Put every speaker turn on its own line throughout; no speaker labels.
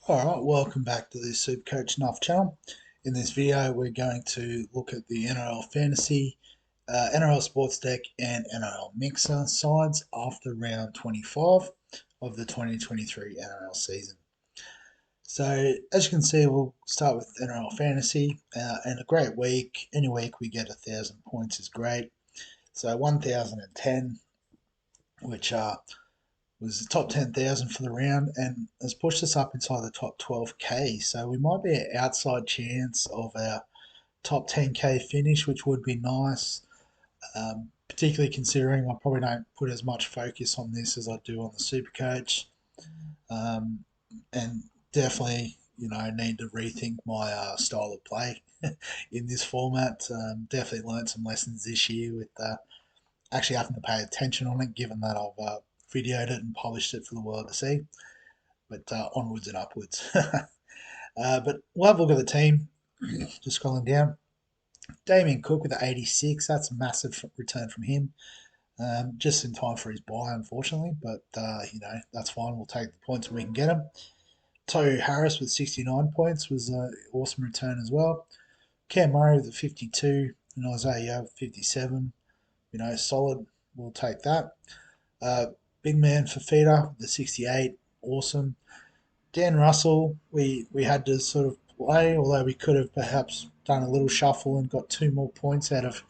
Alright, welcome back to the Supercoach Nuff channel. In this video, we're going to look at the NRL Fantasy, NRL Sportsdeck, and NRL Mixer sides after round 25 of the 2023 NRL season. So, as you can see, we'll start with NRL Fantasy, and a great week. Any week we get 1,000 points is great. So, 1,010, which was the top 10,000 for the round and has pushed us up inside the top 12k. So we might be an outside chance of our top 10k finish, which would be nice. Particularly considering I probably don't put as much focus on this as I do on the Supercoach, um, and definitely need to rethink my style of play in this format. Definitely learned some lessons this year with actually having to pay attention on it, given that I've videoed it and published it for the world to see. But onwards and upwards. But we'll have a look at the team. Just scrolling down. Damien Cook with the 86. That's a massive return from him. Just in time for his buy, unfortunately. But, that's fine. We'll take the points when we can get them. Tohu Harris with 69 points was an awesome return as well. Cam Murray with the 52. And Isaiah with 57. Solid. We'll take that. Big man Fafita with the 68. Awesome. Dan Russell, we had to sort of play, although we could have perhaps done a little shuffle and got 2 more points out of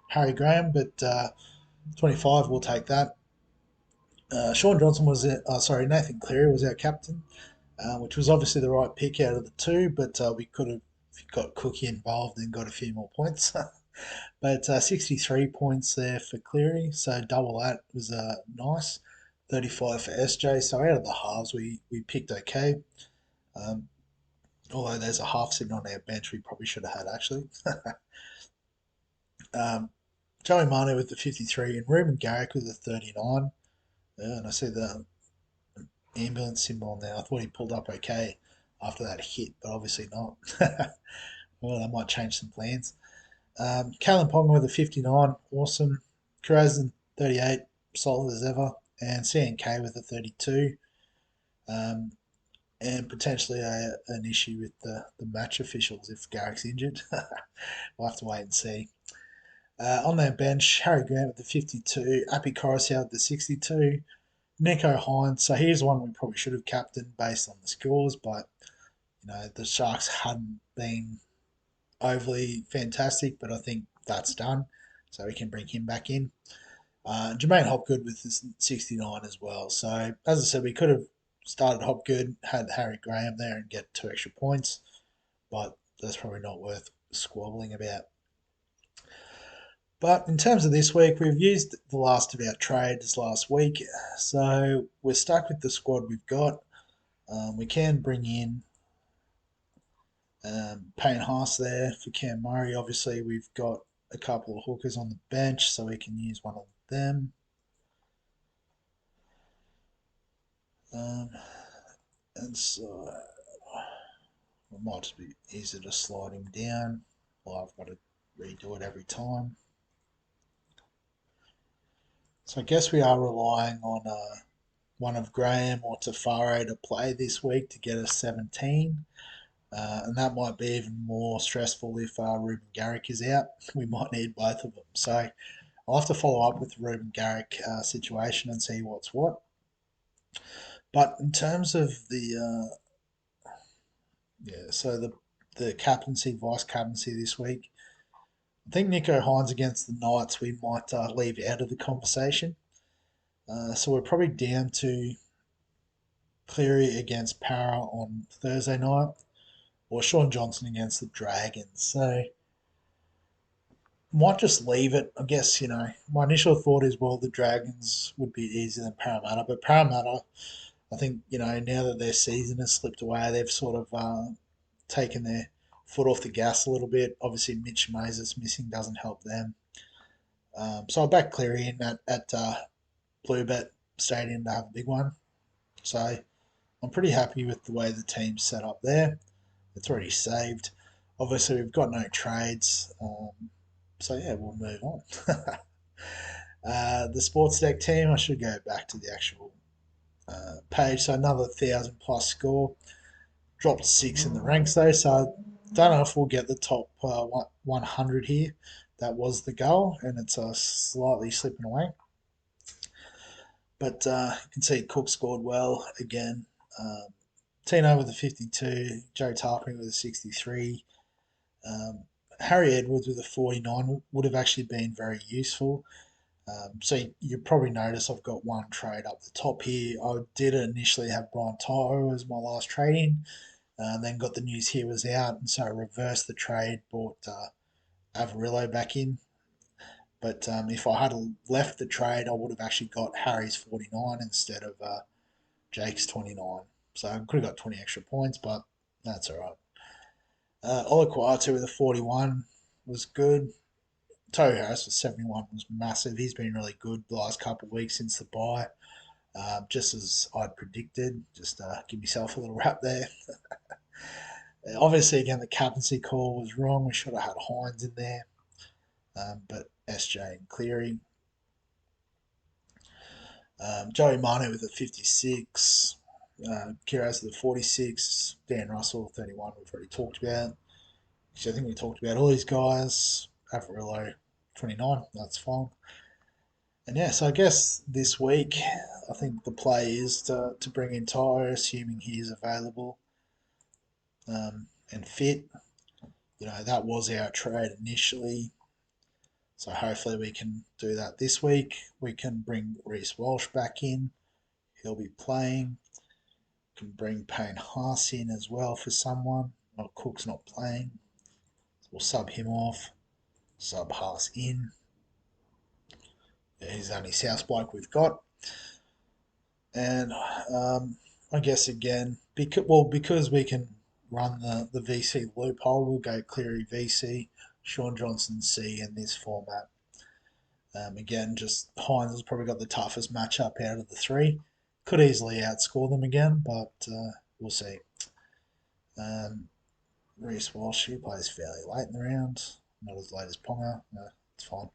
Harry Graham, but 25, we'll take that. Sean Johnson was Nathan Cleary was our captain, which was obviously the right pick out of the two, but we could have got Cookie involved and got a few more points. But 63 points there for Cleary, so double that was nice. 35 for SJ, so out of the halves we picked okay. Um, Although there's a half sitting on our bench we probably should have had actually. um, Joey Manu with the 53 and Ruben Garrick with the 39. Yeah, and I see the ambulance symbol now. I thought he pulled up okay after that hit, but obviously not. Well, that might change some plans. Kalen Ponga with a 59, awesome. Kurazin 38, solid as ever. And CNK with a 32. Um, and potentially an issue with the match officials if Garrick's injured. We'll have to wait and see. On their bench, Harry Grant with the 52, Appy Coruscant with the 62, Nico Hines. So here's one we probably should have captained based on the scores, but the Sharks hadn't been overly fantastic, but I think that's done, so we can bring him back in. Jermaine Hopgood with the 69 as well. So as I said, we could have started Hopgood, had Harry Graham there, and get 2 extra points, but that's probably not worth squabbling about. But in terms of this week, we've used the last of our trades last week, so we're stuck with the squad we've got. We can bring in Payne Haas there for Cam Murray. Obviously, we've got a couple of hookers on the bench, so we can use one of them. And so it might just be easier to slide him down. Well, I've got to redo it every time. So I guess we are relying on one of Graham or Tafare to play this week to get us 17. And that might be even more stressful if Ruben Garrick is out. We might need both of them. So I'll have to follow up with the Ruben Garrick situation and see what's what. But in terms of the captaincy, vice captaincy this week, I think Nico Hines against the Knights we might leave out of the conversation. So we're probably down to Cleary against Para on Thursday night, or Sean Johnson against the Dragons. So might just leave it. I guess, my initial thought is, well, the Dragons would be easier than Parramatta, but Parramatta, I think, now that their season has slipped away, they've sort of taken their foot off the gas a little bit. Obviously, Mitch Moses missing doesn't help them. So I back Cleary in at Bluebet Stadium to have a big one. So I'm pretty happy with the way the team's set up there. It's already saved. Obviously, we've got no trades. So yeah, we'll move on. The sports deck team, I should go back to the actual page. So another 1,000 plus score. Dropped 6 in the ranks though, so I don't know if we'll get the top 100 here. That was the goal, and it's slightly slipping away. But you can see Cook scored well again. Tino with a 52, Joe Tarpany with a 63. Harry Edwards with a 49 would have actually been very useful. So you probably notice I've got one trade up the top here. I did initially have Brian Tyro as my last trade in, then got the news he was out, and so I reversed the trade, brought Avarillo back in. But if I had left the trade, I would have actually got Harry's 49 instead of Jake's 29. So I could have got 20 extra points, but that's all right. Olaquatu with a 41 was good. Tohu Harris with 71 was massive. He's been really good the last couple of weeks since the bye. Just as I'd predicted. Just give myself a little rap there. Obviously, again, the captaincy call was wrong. We should have had Hines in there. But SJ and Cleary. Joey Manu with a 56. Kiraz with a 46. Dan Russell, 31, we've already talked about. So I think we talked about all these guys. Avarillo, 29, that's fine. And yeah, so I guess this week, I think the play is to bring in Tyre, assuming he is available and fit. That was our trade initially. So hopefully we can do that this week. We can bring Reece Walsh back in. He'll be playing. We can bring Payne Haas in as well for someone. Well, Cook's not playing. So we'll sub him off. Sub Haas in. Yeah, he's the only South bloke we've got. And I guess again, because we can run the VC loophole, we'll go Cleary VC, Sean Johnson C in this format. Again, just Hines has probably got the toughest matchup out of the three. Could easily outscore them again, but we'll see. Reece Walsh, he plays fairly late in the round. Not as late as Ponga. No, it's fine.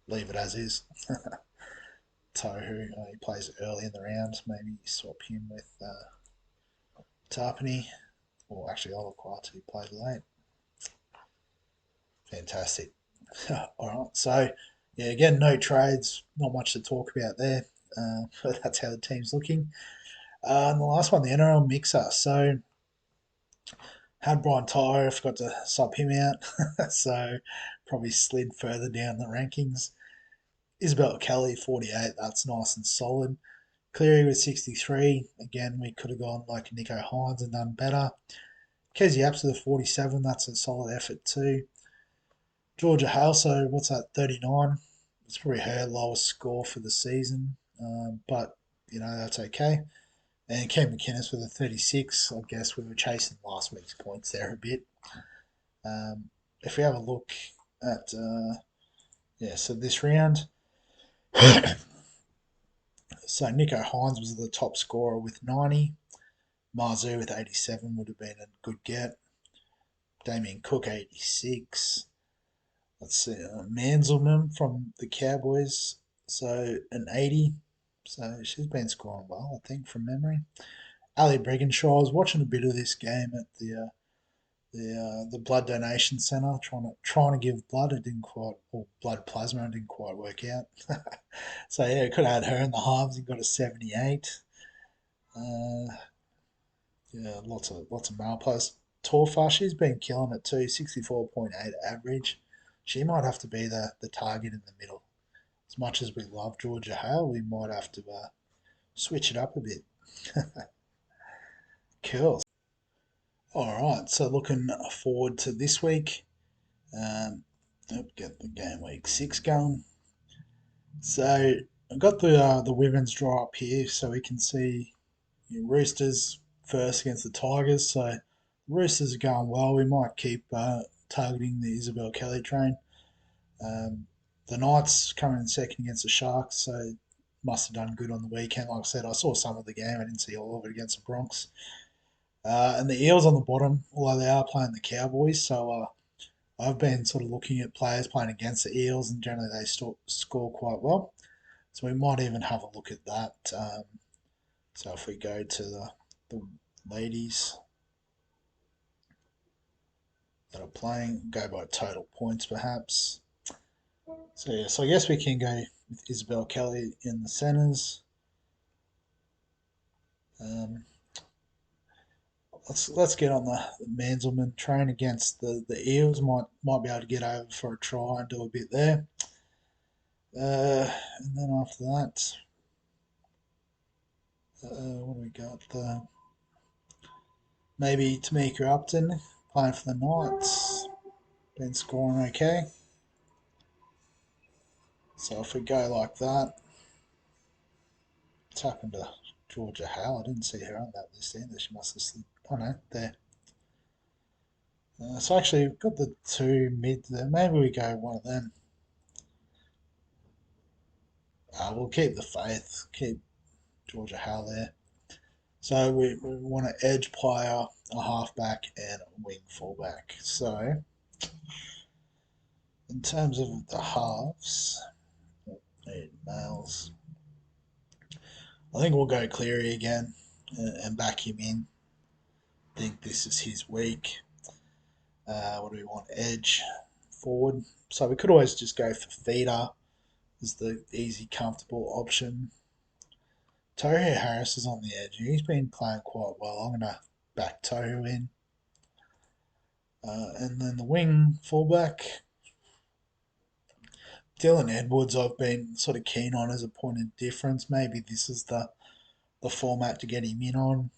Leave it as is. Tohu, he plays early in the round. Maybe you swap him with Tarpany. Or actually, Olaquatu played late. Fantastic. All right, so yeah, again, no trades, not much to talk about there. But that's how the team's looking. And the last one, the NRL Mixer. So had Brian Tyre, forgot to sub him out, so probably slid further down the rankings. Isabel Kelly, 48, that's nice and solid. Cleary with 63, again, we could have gone like Nico Hines and done better. Kezi Apps with a 47, that's a solid effort too. Georgia Hale, so what's that, 39? It's probably her lowest score for the season, but that's okay. And Ken McInnes with a 36. I guess we were chasing last week's points there a bit. If we have a look at, so this round, so Nico Hines was the top scorer with 90. Marzu with 87 would have been a good get. Damien Cook, 86. Let's see, Manzelman from the Cowboys, so an 80. So she's been scoring well, I think, from memory. Ali Brigginshaw, I was watching a bit of this game at the blood donation centre, trying to give blood. It didn't quite, or blood plasma, it didn't quite work out. So yeah, could have had her in the halves and got a 78. Yeah, lots of male players. Torfa, she's been killing it too. 64.8 average. She might have to be the target in the middle. As much as we love Georgia Hale, we might have to switch it up a bit. Cool. All right, so looking forward to this week. Get the game week 6 going. So I've got the women's draw up here, so we can see Roosters first against the Tigers. So Roosters are going well. We might keep targeting the Isabel Kelly train. The Knights coming in second against the Sharks, so must have done good on the weekend. Like I said, I saw some of the game. I didn't see all of it against the Bronx. And the Eels on the bottom, although they are playing the Cowboys, so I've been sort of looking at players playing against the Eels, and generally they score quite well. So we might even have a look at that. So if we go to the ladies, that are playing. Go by total points, perhaps. So yeah, so I guess we can go with Isabel Kelly in the centres. Um, let's get on the Manzelman train against the Eels. Might be able to get over for a try and do a bit there. And then after that, what do we got? Maybe Tamika Upton playing for the Knights. Been scoring okay. So if we go like that, what's happened to Georgia Howe? I didn't see her on that list either. She must have slipped. Oh no, there. So actually, we've got the two mids there. Maybe we go one of them. We'll keep the faith. Keep Georgia Howe there. So we want an edge player, a halfback, and a wing fullback. So in terms of the halves, need males. I think we'll go Cleary again and back him in. I think this is his week. What do we want? Edge, forward. So we could always just go for feeder as the easy, comfortable option. Tohu Harris is on the edge. He's been playing quite well. I'm going to back Tohu in. And then the wing fullback, Dylan Edwards, I've been sort of keen on as a point of difference. Maybe this is the format to get him in on.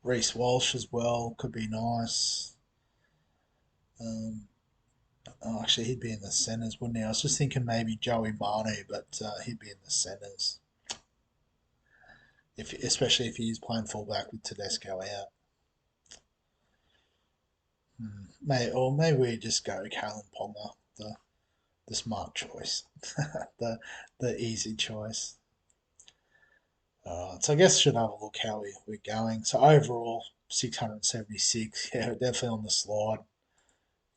Reece Walsh as well could be nice. Actually, he'd be in the centres, wouldn't he? I was just thinking maybe Joey Manu, but he'd be in the centres, especially if he's playing fullback with Tedesco out. Or maybe we just go Kalen Ponga, the smart choice, the the easy choice. So I guess should have a look how we're going. So overall, 676. Yeah, we're definitely on the slide.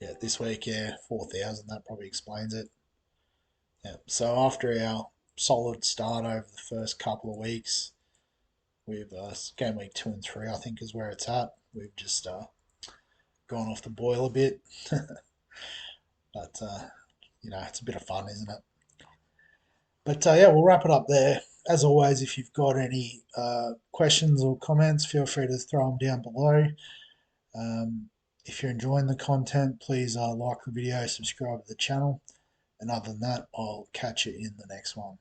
Yeah, this week, yeah, 4,000. That probably explains it. Yeah. So after our solid start over the first couple of weeks, we've game week 2 and 3, I think, is where it's at. We've just gone off the boil a bit, but it's a bit of fun, isn't it? But yeah, we'll wrap it up there. As always, if you've got any questions or comments, feel free to throw them down below. If you're enjoying the content, please like the video, subscribe to the channel. And other than that, I'll catch you in the next one.